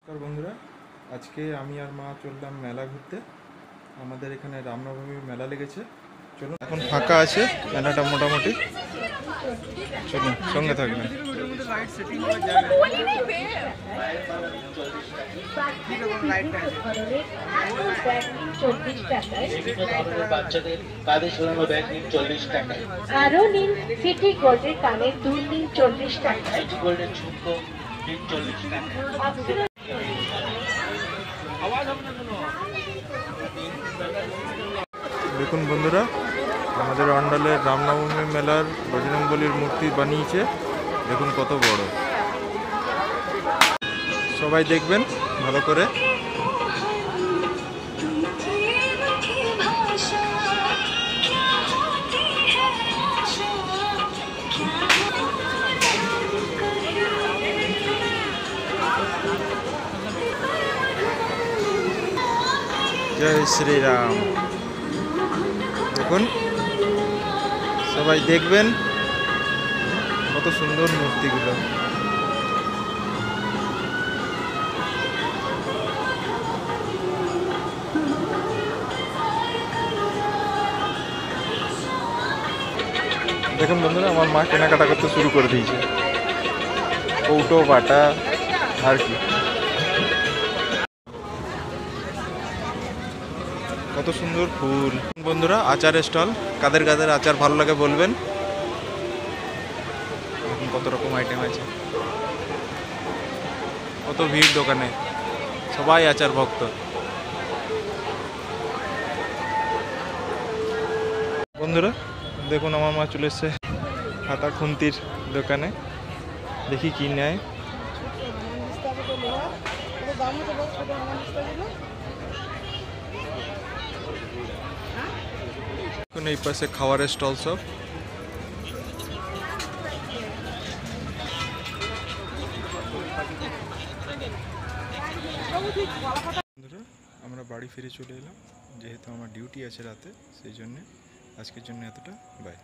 নমস্কার বন্ধুরা, আজকে আমি আর মা চললাম মেলা ঘুরতে। আমাদের এখানে রামনবমীর মেলা লেগেছে। চলুন, এখন ফাঁকা আছে মেলাটা মোটামুটি। চলুন, সঙ্গে থাকবেন। আরো নিন সিটি গোল্ডের কানের দুল নিন 40 টাকা। সিটি গোল্ডের ঝুমকো নিন 40 টাকা। দেখুন বন্ধুরা, আমাদের অন্ডালের রামনবমী মেলার বজরংবলীর মূর্তি বানিয়েছে। দেখুন কত বড়। সবাই দেখবেন ভালো করে। জয় শ্রীরাম। দেখুন সবাই দেখবেন কত সুন্দর মূর্তিগুলো। দেখুন বন্ধুরা, আমার মা কেনাকাটা করতে শুরু করে দিয়েছে। কৌটো বাটা আর কি, কত সুন্দর ফুল। বন্ধুরা, আচারের স্টল। কাদের কাদের আচার ভালো লাগে বলবেন। এখন কত রকম আইটেম আছে, কত ভিড় দোকানে, সবাই আচার ভক্ত। বন্ধুরা দেখুন, আমার মা চলে এসছে হাতা খুন্তির দোকানে। দেখি কি নেয়। এই পাশে খাবারের স্টল সব। বন্ধুরা, আমরা বাড়ি ফিরে চলে এলাম। যেহেতু আমার ডিউটি আছে রাতে, সেই জন্যে আজকের জন্য এতটা। বাই।